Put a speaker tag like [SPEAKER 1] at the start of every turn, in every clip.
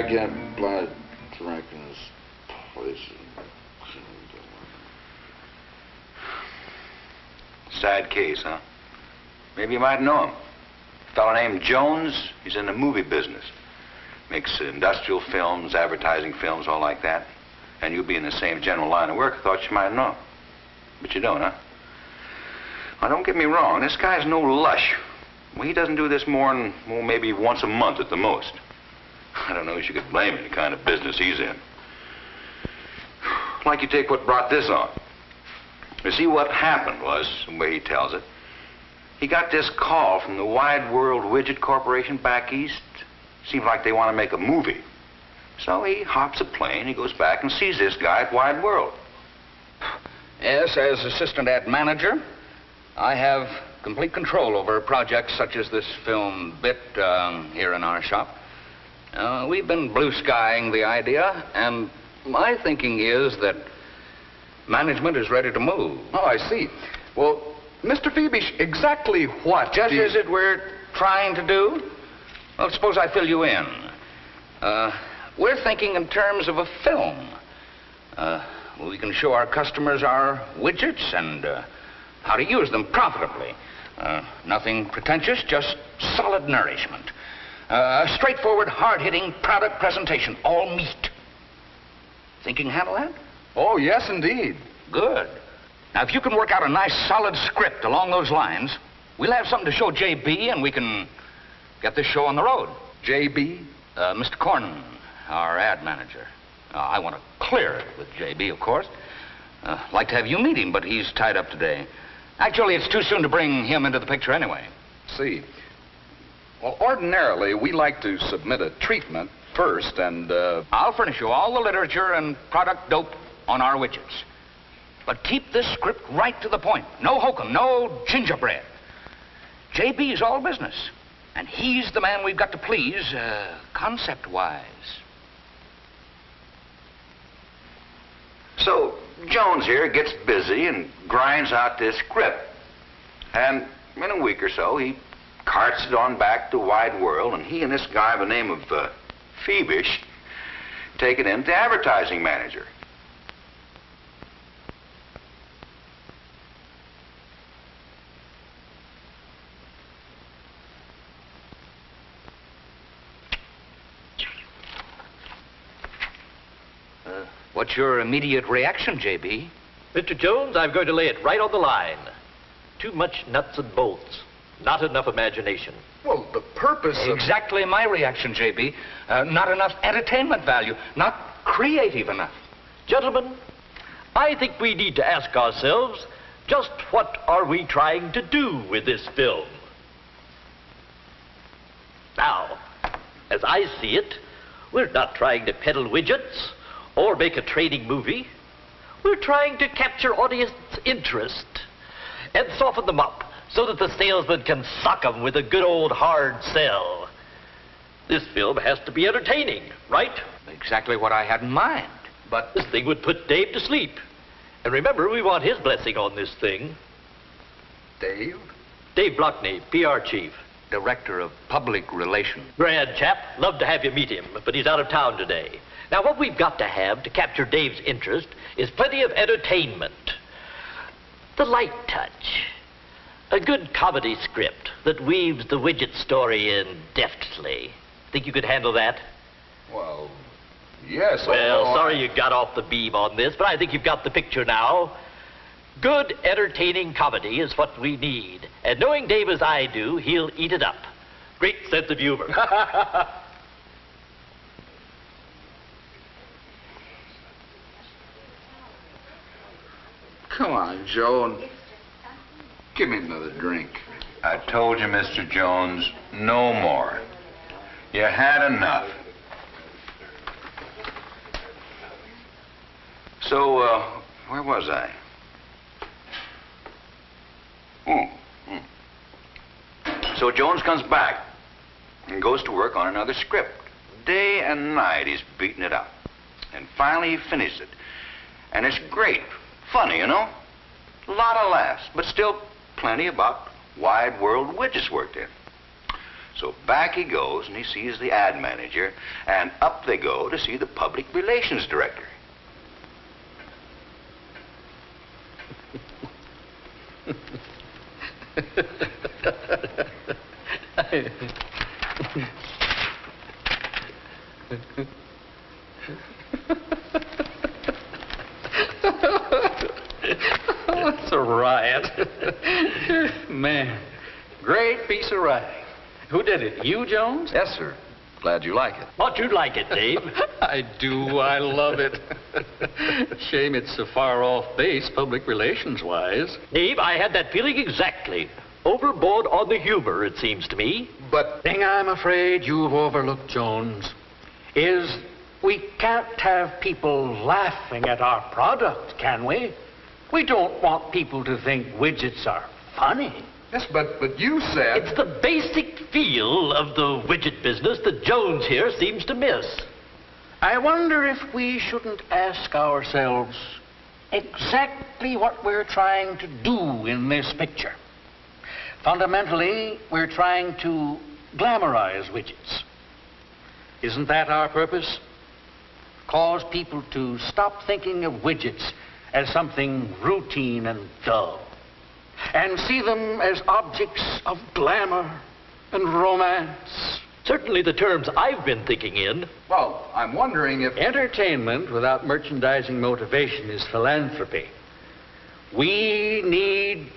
[SPEAKER 1] get blood to Rankin's place.
[SPEAKER 2] Sad case, huh? Maybe you might know him. A fellow named Jones. He's in the movie business. Makes industrial films, advertising films, all like that. And you be in the same general line of work, I thought you might know. But you don't, huh? Now, don't get me wrong. This guy's no lush. Well, he doesn't do this more than, well, maybe once a month at the most. I don't know if you could blame him, the kind of business he's in. Like you take what brought this on. You see, what happened was, the way he tells it, he got this call from the Wide World Widget Corporation back east. Seems like they want to make a movie. So he hops a plane, he goes back and sees this guy at Wide World.
[SPEAKER 3] Yes, as assistant ad manager, I have complete control over projects such as this film bit here in our shop. We've been blue skying the idea, and my thinking is that management is ready to move.
[SPEAKER 4] Oh, I see. Well, Mr. Phoebish, exactly what?
[SPEAKER 3] Just as it we're trying to do? Well, suppose I fill you in. We're thinking in terms of a film. We can show our customers our widgets and how to use them profitably. Nothing pretentious, just solid nourishment. A straightforward, hard-hitting product presentation, all meat. Think you can handle that?
[SPEAKER 4] Oh, yes, indeed.
[SPEAKER 3] Good. Now, if you can work out a nice, solid script along those lines, we'll have something to show J.B., and we can get this show on the road.
[SPEAKER 4] J.B.?
[SPEAKER 3] Mr. Cornyn, our ad manager. I want to clear it with J.B., of course. Like to have you meet him, but he's tied up today. Actually, it's too soon to bring him into the picture anyway.
[SPEAKER 4] See. Well, ordinarily, we like to submit a treatment first, and,
[SPEAKER 3] I'll furnish you all the literature and product dope on our widgets. But keep this script right to the point. No hokum, no gingerbread. J.B.'s all business. And he's the man we've got to please, concept-wise.
[SPEAKER 2] So, Jones here gets busy and grinds out this script. And in a week or so, he carts it on back to Wide World, and he and this guy by the name of Phoebish take it in to advertising manager.
[SPEAKER 3] What's your immediate reaction, J.B.?
[SPEAKER 5] Mr. Jones, I'm going to lay it right on the line. Too much nuts and bolts. Not enough imagination.
[SPEAKER 4] Well, the purpose of...
[SPEAKER 3] Exactly my reaction, J.B. Not enough entertainment value. Not creative enough.
[SPEAKER 5] Gentlemen, I think we need to ask ourselves, just what are we trying to do with this film? Now, as I see it, we're not trying to peddle widgets or make a training movie. We're trying to capture audience interest and soften them up so that the salesman can sock them with a good old hard sell. This film has to be entertaining, right?
[SPEAKER 3] Exactly what I had in mind.
[SPEAKER 5] But this thing would put Dave to sleep. And remember, we want his blessing on this thing.
[SPEAKER 4] Dave?
[SPEAKER 5] Dave Blockney, PR chief.
[SPEAKER 3] Director of Public Relations.
[SPEAKER 5] Grand chap. Love to have you meet him, but he's out of town today. Now, what we've got to have to capture Dave's interest is plenty of entertainment. The light touch. A good comedy script that weaves the widget story in deftly. Think you could handle that?
[SPEAKER 4] Well, yes.
[SPEAKER 5] Well, sorry you got off the beam on this, but I think you've got the picture now. Good, entertaining comedy is what we need. And knowing Dave as I do, he'll eat it up. Great sense of humor.
[SPEAKER 1] Come on, Joe, and give me another drink.
[SPEAKER 2] I told you, Mr. Jones, no more. You had enough. So, where was I? So Jones comes back and goes to work on another script. Day and night he's beating it up. And finally he finishes it. And it's great. Funny, you know? A lot of laughs, but still plenty about Wide World widgets worked in. So back he goes and he sees the ad manager, and up they go to see the public relations director.
[SPEAKER 3] That's a riot. Man, great piece of writing. Who did it? You, Jones?
[SPEAKER 4] Yes, sir. Glad you like it.
[SPEAKER 5] Thought you'd like it, Dave.
[SPEAKER 3] I do. I love it. Shame it's so far off base, public relations-wise.
[SPEAKER 5] Dave, I had that feeling exactly. Overboard on the humor, it seems to me.
[SPEAKER 3] But thing I'm afraid you've overlooked, Jones, is we can't have people laughing at our product, can we? We don't want people to think widgets are funny.
[SPEAKER 4] Yes, but you said...
[SPEAKER 5] It's the basic feel of the widget business that Jones here seems to miss.
[SPEAKER 3] I wonder if we shouldn't ask ourselves exactly what we're trying to do in this picture. Fundamentally, we're trying to glamorize widgets. Isn't that our purpose? Cause people to stop thinking of widgets as something routine and dull, and see them as objects of glamour and romance.
[SPEAKER 5] Certainly the terms I've been thinking in.
[SPEAKER 4] Well, I'm wondering if...
[SPEAKER 3] Entertainment without merchandising motivation is philanthropy. We need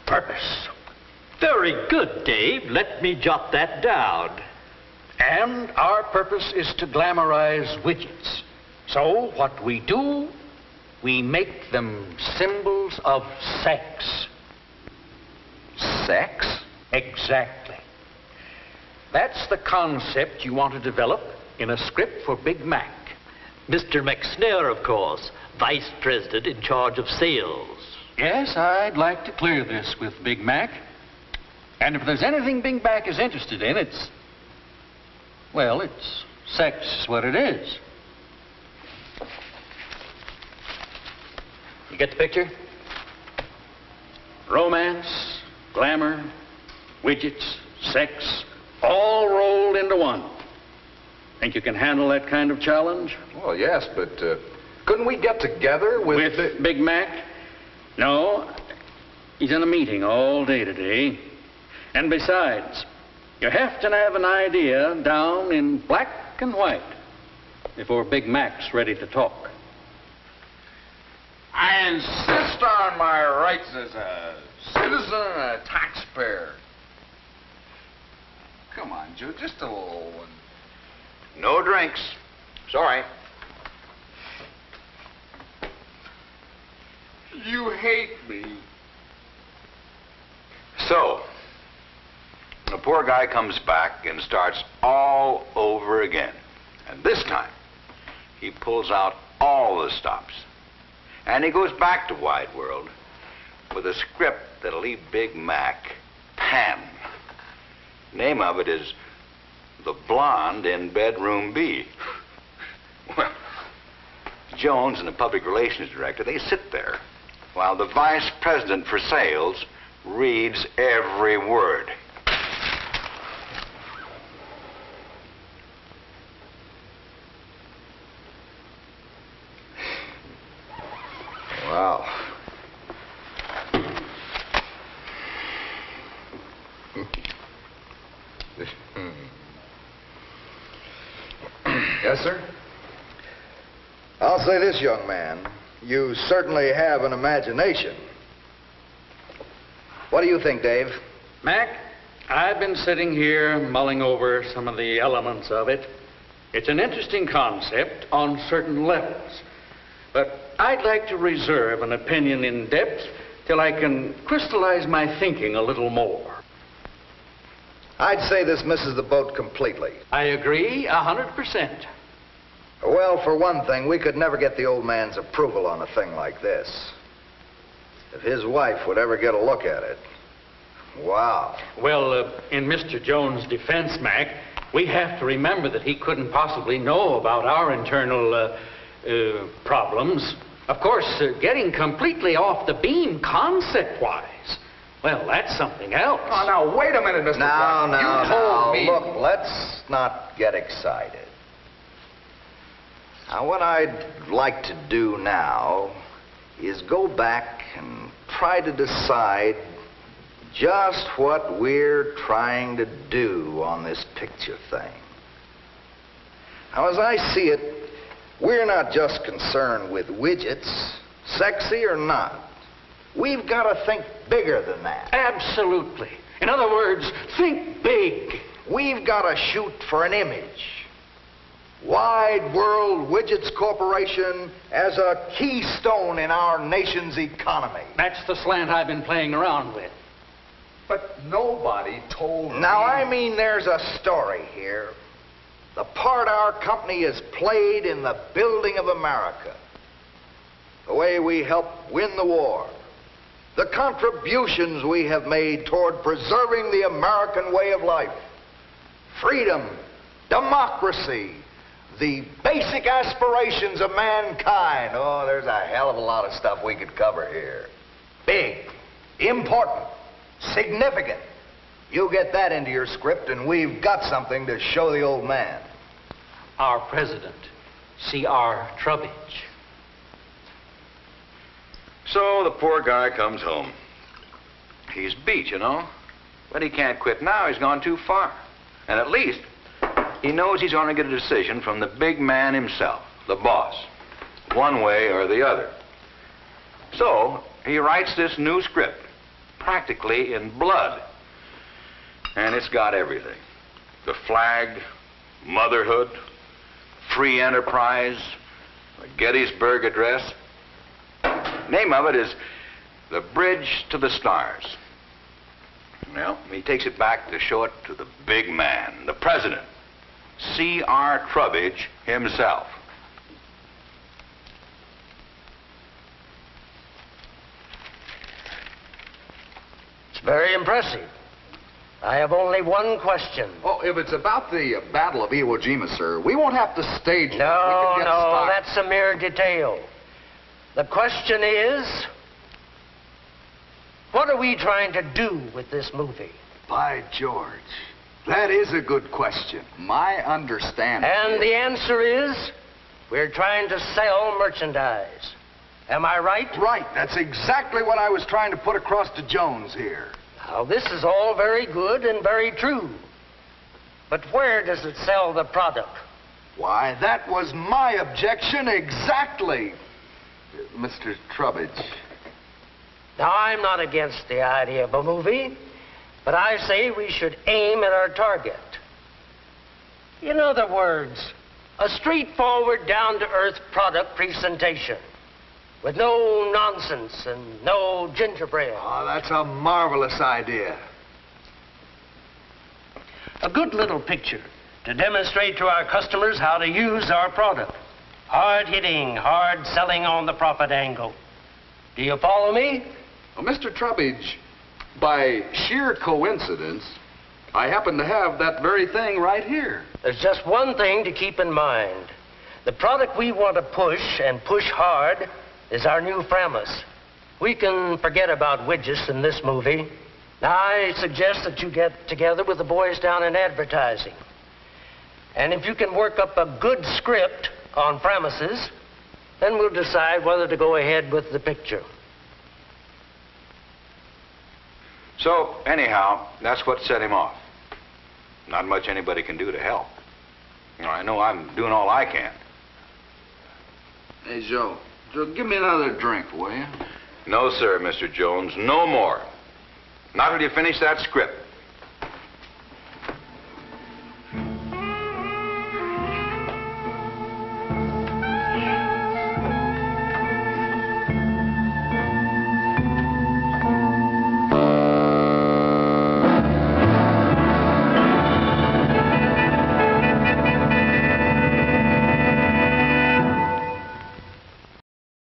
[SPEAKER 3] purpose.
[SPEAKER 5] Very good, Dave. Let me jot that down.
[SPEAKER 3] And our purpose is to glamorize widgets. So what we do, we make them symbols of sex.
[SPEAKER 4] Sex?
[SPEAKER 3] Exactly. That's the concept you want to develop in a script for Big Mac.
[SPEAKER 5] Mr. McSnair, of course, Vice President in charge of sales.
[SPEAKER 3] Yes, I'd like to clear this with Big Mac. And if there's anything Big Mac is interested in, it's sex is what it is. You get the picture? Romance, glamour, widgets, sex, all rolled into one. Think you can handle that kind of challenge?
[SPEAKER 4] Well, yes, but couldn't we get together with...
[SPEAKER 3] With Big Mac? No. He's in a meeting all day today. And besides, you have to have an idea down in black and white before Big Mac's ready to talk.
[SPEAKER 4] I insist on my rights as a citizen and a taxpayer. Come on, Joe, just a little one.
[SPEAKER 2] No drinks. Sorry.
[SPEAKER 4] You hate me.
[SPEAKER 2] So, the poor guy comes back and starts all over again. And this time, he pulls out all the stops. And he goes back to Wide World with a script that'll leave Big Mac pan. Name of it is The Blonde in Bedroom B. Well, Jones and the public relations director, they sit there while the vice president for sales reads every word.
[SPEAKER 1] Wow.
[SPEAKER 4] Yes, sir?
[SPEAKER 1] I'll say this, young man. You certainly have an imagination. What do you think, Dave?
[SPEAKER 3] Mac, I've been sitting here mulling over some of the elements of it. It's an interesting concept on certain levels. But I'd like to reserve an opinion in depth till I can crystallize my thinking a little more.
[SPEAKER 1] I'd say this misses the boat completely.
[SPEAKER 3] I agree 100%.
[SPEAKER 1] Well, for one thing, we could never get the old man's approval on a thing like this. If his wife would ever get a look at it. Wow.
[SPEAKER 3] Well, in Mr. Jones' defense, Mac, we have to remember that he couldn't possibly know about our internal problems. Of course, getting completely off the beam concept-wise,
[SPEAKER 6] Well, that's something else.
[SPEAKER 4] Oh, now, wait a minute, Mr. Brown. You told me...
[SPEAKER 1] Look, let's not get excited. Now, what I'd like to do now is go back and try to decide just what we're trying to do on this picture thing. Now, as I see it, we're not just concerned with widgets, sexy or not. We've got to think bigger than that.
[SPEAKER 6] Absolutely. In other words, think big.
[SPEAKER 1] We've got to shoot for an image. Wide World Widgets Corporation as a keystone in our nation's economy.
[SPEAKER 6] That's the slant I've been playing around with.
[SPEAKER 4] But nobody told me...
[SPEAKER 1] Now, I mean, there's a story here. The part our company has played in the building of America. The way we helped win the war. The contributions we have made toward preserving the American way of life. Freedom, democracy, the basic aspirations of mankind. Oh, there's a hell of a lot of stuff we could cover here. Big, important, significant. You get that into your script and we've got something to show the old man.
[SPEAKER 6] Our president, C.R. Trubbage.
[SPEAKER 2] So the poor guy comes home. He's beat, you know. But he can't quit now. He's gone too far. And at least he knows he's going to get a decision from the big man himself, the boss, one way or the other. So he writes this new script, practically in blood. And it's got everything. The flag, motherhood, free enterprise, the Gettysburg Address. Name of it is The Bridge to the Stars. Well, he takes it back to show it to the big man, the president, C.R. Trubbage himself.
[SPEAKER 7] It's very impressive. I have only one question.
[SPEAKER 4] Oh, if it's about the Battle of Iwo Jima, sir, we won't have to stage that.
[SPEAKER 7] No,
[SPEAKER 4] We can get
[SPEAKER 7] no,
[SPEAKER 4] stock.
[SPEAKER 7] that's a mere detail. The question is, what are we trying to do with this movie?
[SPEAKER 4] By George, that is a good question. My understanding
[SPEAKER 7] And the answer is, we're trying to sell merchandise. Am I right?
[SPEAKER 4] Right, that's exactly what I was trying to put across to Jones here.
[SPEAKER 7] Now, this is all very good and very true. But where does it sell the product?
[SPEAKER 4] Why, that was my objection exactly, Mr. Trubbage.
[SPEAKER 7] Now, I'm not against the idea of a movie, but I say we should aim at our target. In other words, a straightforward, down-to-earth product presentation with no nonsense and no gingerbread.
[SPEAKER 4] Oh, that's a marvelous idea.
[SPEAKER 7] A good little picture to demonstrate to our customers how to use our product. Hard-hitting, hard-selling on the profit angle. Do you follow me?
[SPEAKER 4] Well, Mr. Trubbage, by sheer coincidence, I happen to have that very thing right here.
[SPEAKER 7] There's just one thing to keep in mind. The product we want to push, and push hard, is our new Framus. We can forget about widgets in this movie. Now, I suggest that you get together with the boys down in advertising. And if you can work up a good script on Framuses, then we'll decide whether to go ahead with the picture.
[SPEAKER 2] So, anyhow, that's what set him off. Not much anybody can do to help. You know, I know I'm doing all I can.
[SPEAKER 4] Hey, Joe, give me another drink, will you?
[SPEAKER 2] No, sir, Mr. Jones, no more. Not till you finish that script.